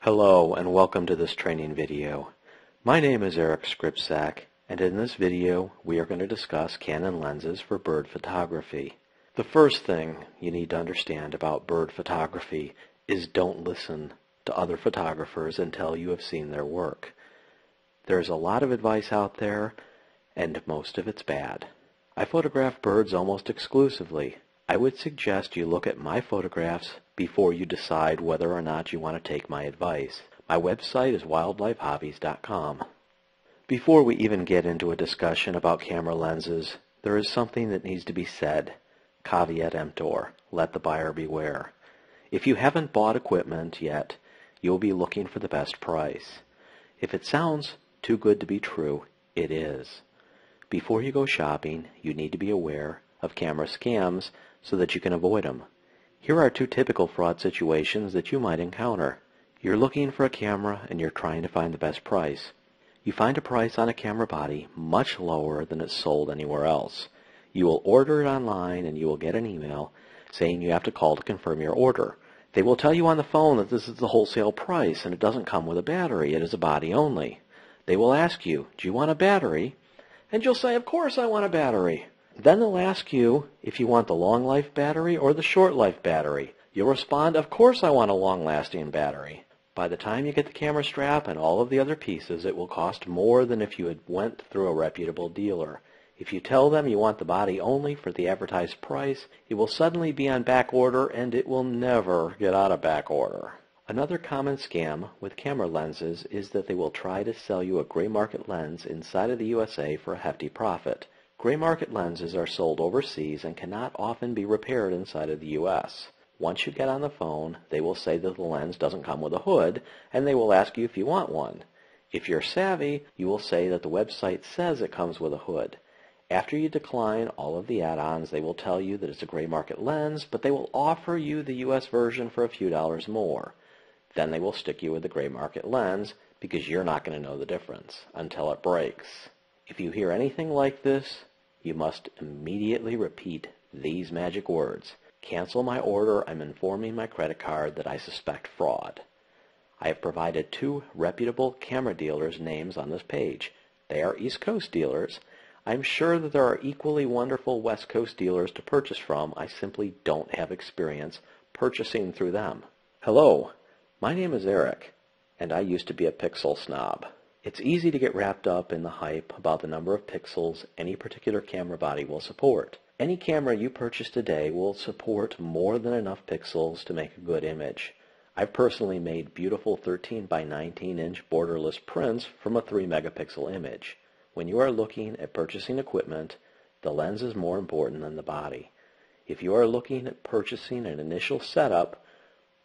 Hello and welcome to this training video. My name is Eric Skripczak, and in this video we are going to discuss Canon lenses for bird photography. The first thing you need to understand about bird photography is don't listen to other photographers until you have seen their work. There's a lot of advice out there, and most of it's bad. I photograph birds almost exclusively. I would suggest you look at my photographs before you decide whether or not you want to take my advice. My website is wildlifehobbies.com. Before we even get into a discussion about camera lenses, there is something that needs to be said. Caveat emptor, let the buyer beware. If you haven't bought equipment yet, you'll be looking for the best price. If it sounds too good to be true, it is. Before you go shopping, you need to be aware of camera scams so that you can avoid them. Here are two typical fraud situations that you might encounter. You're looking for a camera and you're trying to find the best price. You find a price on a camera body much lower than it's sold anywhere else. You will order it online and you will get an email saying you have to call to confirm your order. They will tell you on the phone that this is the wholesale price and it doesn't come with a battery. It is a body only. They will ask you, do you want a battery? And you'll say, of course I want a battery. Then they'll ask you if you want the long life battery or the short life battery. You'll respond, of course I want a long lasting battery. By the time you get the camera strap and all of the other pieces, it will cost more than if you had went through a reputable dealer. If you tell them you want the body only for the advertised price, it will suddenly be on back order and it will never get out of back order. Another common scam with camera lenses is that they will try to sell you a gray market lens inside of the USA for a hefty profit. Gray market lenses are sold overseas and cannot often be repaired inside of the U.S. Once you get on the phone, they will say that the lens doesn't come with a hood, and they will ask you if you want one. If you're savvy, you will say that the website says it comes with a hood. After you decline all of the add-ons, they will tell you that it's a gray market lens, but they will offer you the U.S. version for a few dollars more. Then they will stick you with the gray market lens because you're not going to know the difference until it breaks. If you hear anything like this, you must immediately repeat these magic words. Cancel my order. I'm informing my credit card that I suspect fraud. I have provided two reputable camera dealers' names on this page. They are East Coast dealers. I'm sure that there are equally wonderful West Coast dealers to purchase from. I simply don't have experience purchasing through them. Hello, my name is Eric, and I used to be a pixel snob. It's easy to get wrapped up in the hype about the number of pixels any particular camera body will support. Any camera you purchase today will support more than enough pixels to make a good image. I've personally made beautiful 13 by 19 inch borderless prints from a 3 megapixel image. When you are looking at purchasing equipment, the lens is more important than the body. If you are looking at purchasing an initial setup,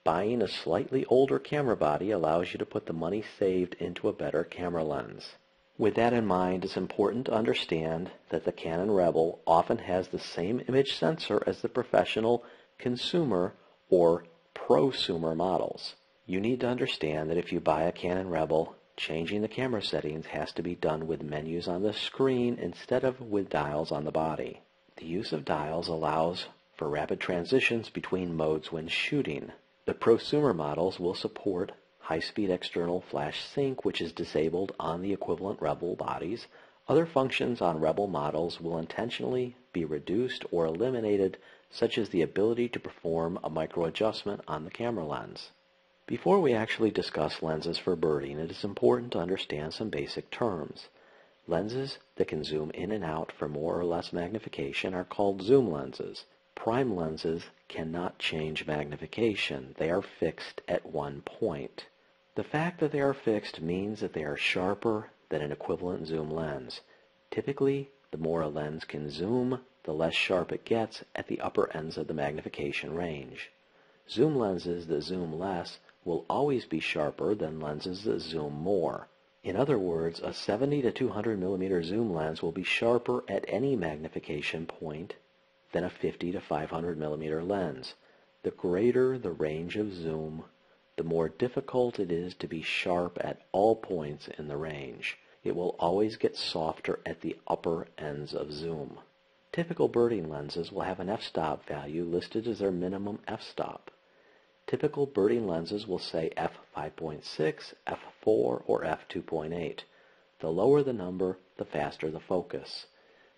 buying a slightly older camera body allows you to put the money saved into a better camera lens. With that in mind, it's important to understand that the Canon Rebel often has the same image sensor as the professional, consumer, or prosumer models. You need to understand that if you buy a Canon Rebel, changing the camera settings has to be done with menus on the screen instead of with dials on the body. The use of dials allows for rapid transitions between modes when shooting. The prosumer models will support high-speed external flash sync, which is disabled on the equivalent Rebel bodies. Other functions on Rebel models will intentionally be reduced or eliminated, such as the ability to perform a micro-adjustment on the camera lens. Before we actually discuss lenses for birding, it is important to understand some basic terms. Lenses that can zoom in and out for more or less magnification are called zoom lenses. Prime lenses cannot change magnification. They are fixed at one point. The fact that they are fixed means that they are sharper than an equivalent zoom lens. Typically, the more a lens can zoom, the less sharp it gets at the upper ends of the magnification range. Zoom lenses that zoom less will always be sharper than lenses that zoom more. In other words, a 70 to 200 millimeter zoom lens will be sharper at any magnification point than a 50 to 500 millimeter lens. The greater the range of zoom, the more difficult it is to be sharp at all points in the range. It will always get softer at the upper ends of zoom. Typical birding lenses will have an f-stop value listed as their minimum f-stop. Typical birding lenses will say f5.6, f4, or f2.8. The lower the number, the faster the focus.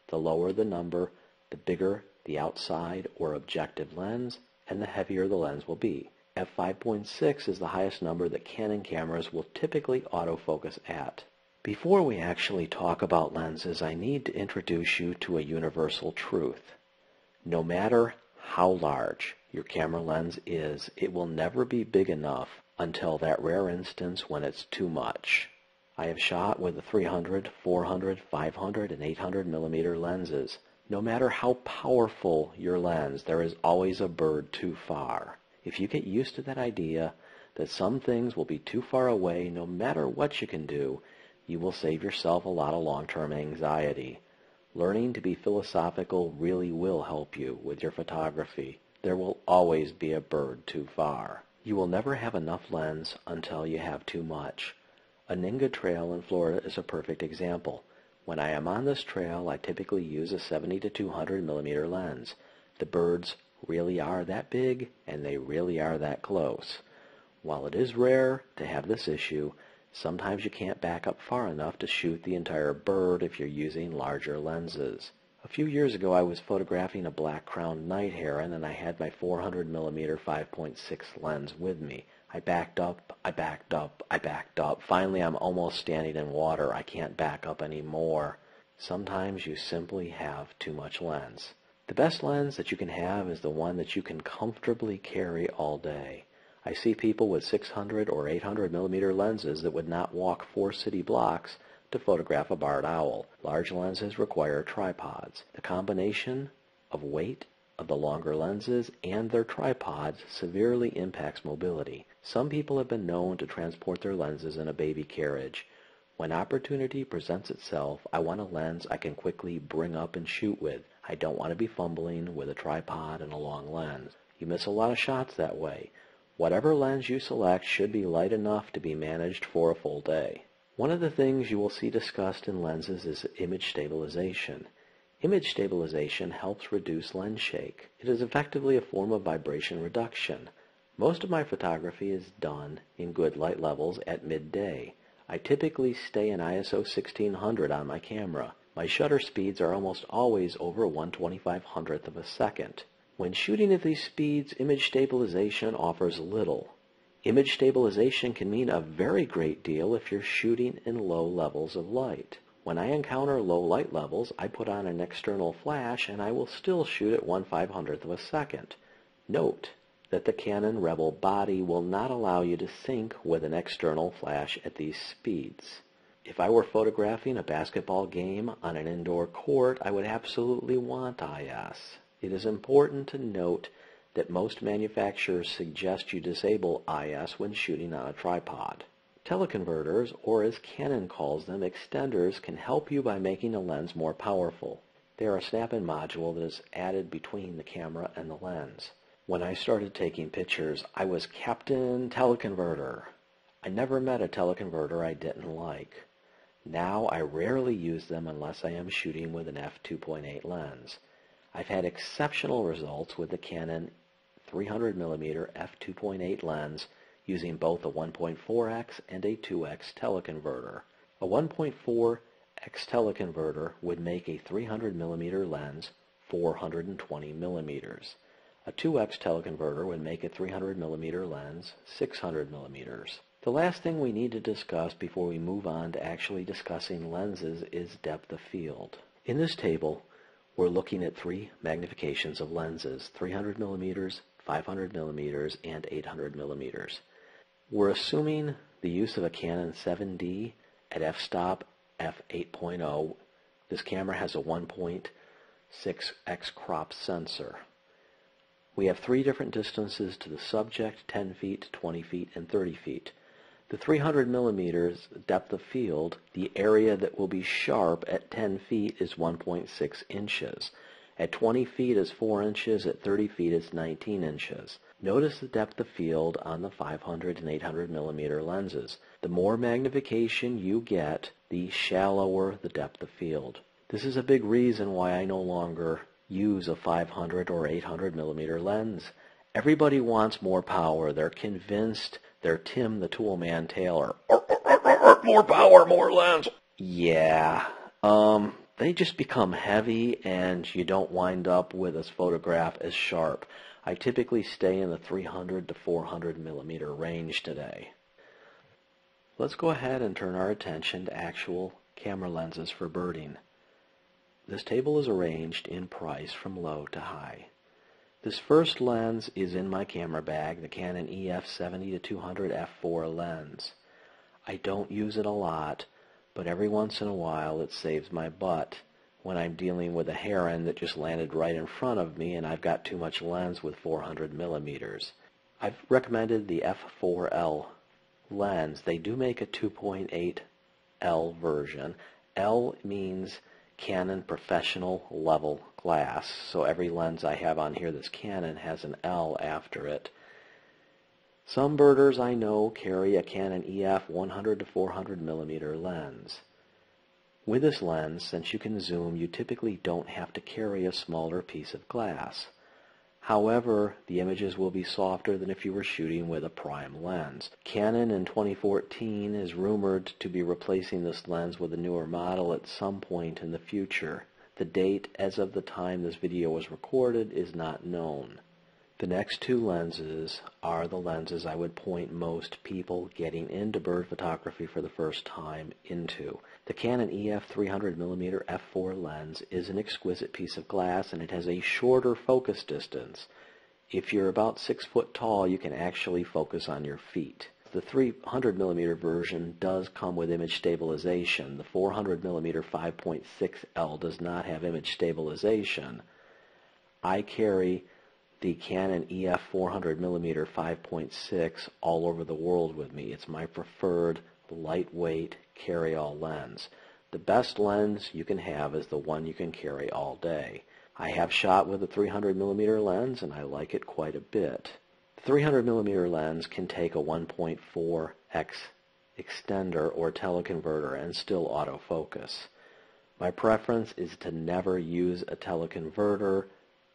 The lower the number, the bigger the outside or objective lens, and the heavier the lens will be. f5.6 is the highest number that Canon cameras will typically autofocus at. Before we actually talk about lenses, I need to introduce you to a universal truth. No matter how large your camera lens is, it will never be big enough until that rare instance when it's too much. I have shot with the 300, 400, 500, and 800 millimeter lenses. No matter how powerful your lens, there is always a bird too far. If you get used to that idea that some things will be too far away no matter what you can do, you will save yourself a lot of long-term anxiety. Learning to be philosophical really will help you with your photography. There will always be a bird too far. You will never have enough lens until you have too much. A Ninga Trail in Florida is a perfect example. When I am on this trail, I typically use a 70 to 200 millimeter lens. The birds really are that big, and they really are that close. While it is rare to have this issue, sometimes you can't back up far enough to shoot the entire bird if you're using larger lenses. A few years ago, I was photographing a black-crowned night heron, and I had my 400 millimeter 5.6 lens with me. I backed up. Finally, I'm almost standing in water. I can't back up anymore. Sometimes you simply have too much lens. The best lens that you can have is the one that you can comfortably carry all day. I see people with 600 or 800 millimeter lenses that would not walk 4 city blocks to photograph a barred owl. Large lenses require tripods. The combination of weight of the longer lenses and their tripods severely impacts mobility. Some people have been known to transport their lenses in a baby carriage. When opportunity presents itself, I want a lens I can quickly bring up and shoot with. I don't want to be fumbling with a tripod and a long lens. You miss a lot of shots that way. Whatever lens you select should be light enough to be managed for a full day. One of the things you will see discussed in lenses is image stabilization. Image stabilization helps reduce lens shake. It is effectively a form of vibration reduction. Most of my photography is done in good light levels at midday. I typically stay in ISO 1600 on my camera. My shutter speeds are almost always over 1/2500th of a second. When shooting at these speeds, image stabilization offers little. Image stabilization can mean a very great deal if you're shooting in low levels of light. When I encounter low light levels, I put on an external flash and I will still shoot at 1/500th of a second. Note that the Canon Rebel body will not allow you to sync with an external flash at these speeds. If I were photographing a basketball game on an indoor court, I would absolutely want IS. It is important to note that most manufacturers suggest you disable IS when shooting on a tripod. Teleconverters, or as Canon calls them, extenders, can help you by making a lens more powerful. They are a snap-in module that is added between the camera and the lens. When I started taking pictures, I was Captain Teleconverter. I never met a teleconverter I didn't like. Now I rarely use them unless I am shooting with an f2.8 lens. I've had exceptional results with the Canon 300mm f2.8 lens using both a 1.4x and a 2x teleconverter. A 1.4x teleconverter would make a 300mm lens 420mm. A 2x teleconverter would make a 300mm lens 600mm. The last thing we need to discuss before we move on to actually discussing lenses is depth of field. In this table, we're looking at 3 magnifications of lenses, 300mm, 500mm, and 800mm. We're assuming the use of a Canon 7D at f-stop f8.0. This camera has a 1.6x crop sensor. We have 3 different distances to the subject, 10 feet, 20 feet, and 30 feet. The 300mm depth of field, the area that will be sharp at 10 feet is 1.6 inches. At 20 feet is 4 inches, at 30 feet is 19 inches. Notice the depth of field on the 500 and 800mm lenses. The more magnification you get, the shallower the depth of field. This is a big reason why I no longer use a 500 or 800mm lens Everybody wants more power. They're convinced they're Tim the Toolman Taylor. More power, more lens. Yeah. They just become heavy and you don't wind up with a photograph as sharp. I typically stay in the 300 to 400 millimeter range today. Let's go ahead and turn our attention to actual camera lenses for birding. This table is arranged in price from low to high. This first lens is in my camera bag, the Canon EF 70-200 f4 lens. I don't use it a lot, but every once in a while it saves my butt when I'm dealing with a heron that just landed right in front of me and I've got too much lens with 400 millimeters. I've recommended the f4L lens. They do make a 2.8L version. L means Canon professional level glass, so every lens I have on here that's Canon has an L after it. Some birders I know carry a Canon EF 100 to 400 millimeter lens. With this lens, since you can zoom, you typically don't have to carry a smaller piece of glass. However, the images will be softer than if you were shooting with a prime lens. Canon in 2014 is rumored to be replacing this lens with a newer model at some point in the future. The date as of the time this video was recorded is not known. The next two lenses are the lenses I would point most people getting into bird photography for the first time into. The Canon EF 300mm f4 lens is an exquisite piece of glass and it has a shorter focus distance. If you're about 6 foot tall, you can actually focus on your feet. The 300mm version does come with image stabilization. The 400mm 5.6L does not have image stabilization. I carry the Canon EF 400mm 5.6 all over the world with me. It's my preferred lightweight carry-all lens. The best lens you can have is the one you can carry all day. I have shot with a 300mm lens and I like it quite a bit. The 300mm lens can take a 1.4x extender or teleconverter and still autofocus. My preference is to never use a teleconverter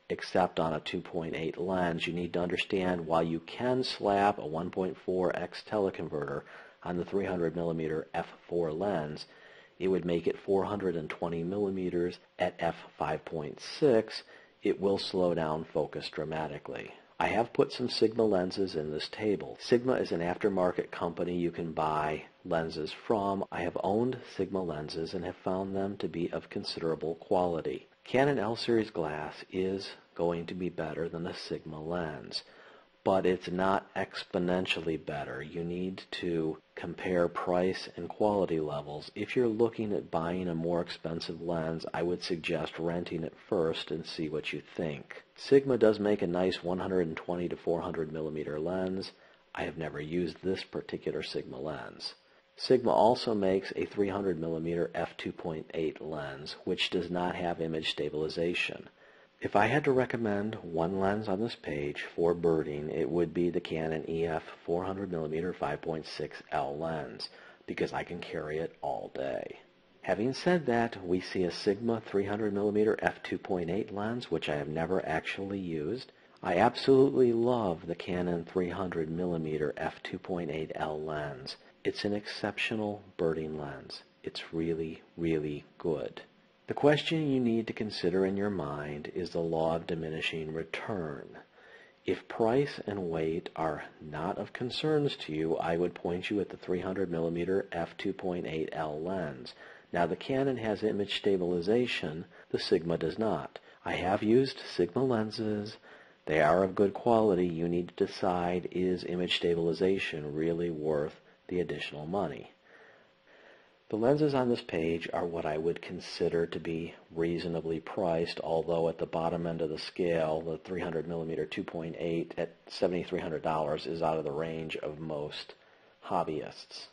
except on a 2.8 lens. You need to understand while you can slap a 1.4x teleconverter on the 300mm f4 lens, it would make it 420 millimeters at f5.6. It will slow down focus dramatically. I have put some Sigma lenses in this table. Sigma is an aftermarket company you can buy lenses from. I have owned Sigma lenses and have found them to be of considerable quality. Canon L-series glass is going to be better than the Sigma lens, but it's not exponentially better. You need to compare price and quality levels. If you're looking at buying a more expensive lens, I would suggest renting it first and see what you think. Sigma does make a nice 120 to 400 millimeter lens. I have never used this particular Sigma lens. Sigma also makes a 300mm f2.8 lens, which does not have image stabilization. If I had to recommend one lens on this page for birding, it would be the Canon EF 400mm 5.6L lens, because I can carry it all day. Having said that, we see a Sigma 300mm f2.8 lens, which I have never actually used. I absolutely love the Canon 300mm f2.8L lens. It's an exceptional birding lens. It's really, really good. The question you need to consider in your mind is the law of diminishing return. If price and weight are not of concerns to you, I would point you at the 300mm f2.8L lens. Now the Canon has image stabilization, the Sigma does not. I have used Sigma lenses. They are of good quality. You need to decide, is image stabilization really worth the additional money? The lenses on this page are what I would consider to be reasonably priced, although at the bottom end of the scale, the 300mm 2.8 at $7,300 is out of the range of most hobbyists.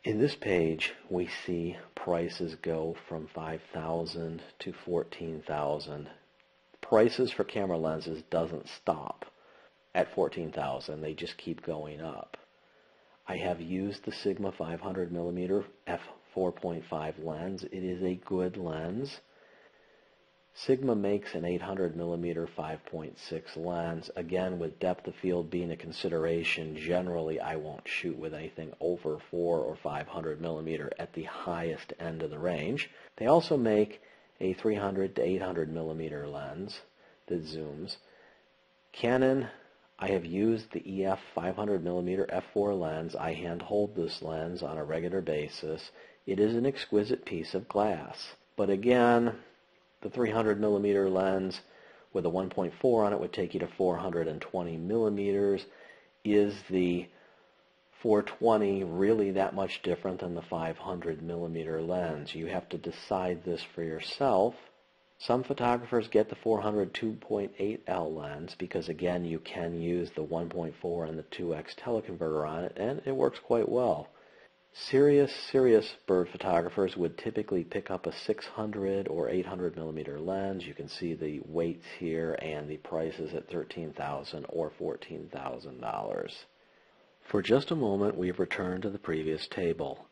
In this page, we see prices go from $5,000 to $14,000. Prices for camera lenses doesn't stop at $14,000. They just keep going up. I have used the Sigma 500mm f4.5 lens. It is a good lens. Sigma makes an 800mm 5.6 lens. Again, with depth of field being a consideration, generally I won't shoot with anything over 400 or 500mm at the highest end of the range. They also make a 300 to 800mm lens that zooms. Canon, I have used the EF 500mm f4 lens. I hand hold this lens on a regular basis. It is an exquisite piece of glass. But again, the 300mm lens with a 1.4 on it would take you to 420mm. Is the 420 really that much different than the 500mm lens? You have to decide this for yourself. Some photographers get the 400 2.8L lens because, again, you can use the 1.4 and the 2x teleconverter on it, and it works quite well. Serious bird photographers would typically pick up a 600 or 800mm lens. You can see the weights here and the prices at $13,000 or $14,000. For just a moment, we've returned to the previous table.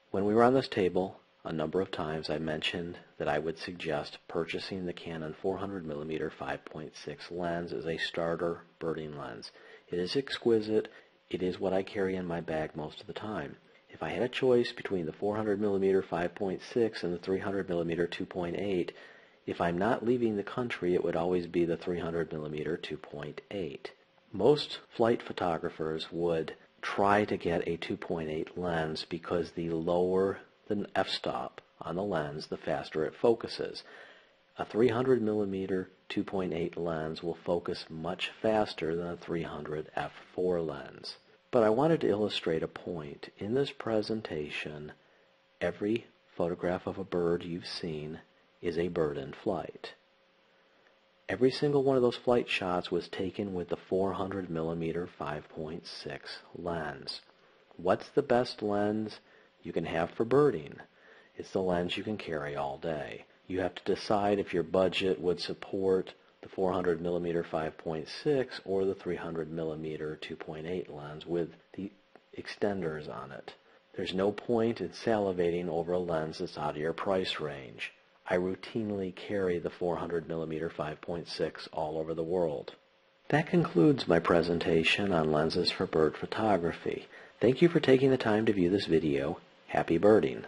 When we were on this table, a number of times I mentioned that I would suggest purchasing the Canon 400mm 5.6 lens as a starter birding lens. It is exquisite. It is what I carry in my bag most of the time. If I had a choice between the 400mm 5.6 and the 300mm 2.8, if I'm not leaving the country, it would always be the 300mm 2.8. Most flight photographers would try to get a 2.8 lens because the lower the f-stop on the lens, the faster it focuses. A 300mm 2.8 lens will focus much faster than a 300 f4 lens. But I wanted to illustrate a point. In this presentation, every photograph of a bird you've seen is a bird in flight. Every single one of those flight shots was taken with the 400mm 5.6 lens. What's the best lens you can have for birding? It's the lens you can carry all day. You have to decide if your budget would support the 400mm 5.6 or the 300mm 2.8 lens with the extenders on it. There's no point in salivating over a lens that's out of your price range. I routinely carry the 400mm 5.6 all over the world. That concludes my presentation on lenses for bird photography. Thank you for taking the time to view this video. Happy birding!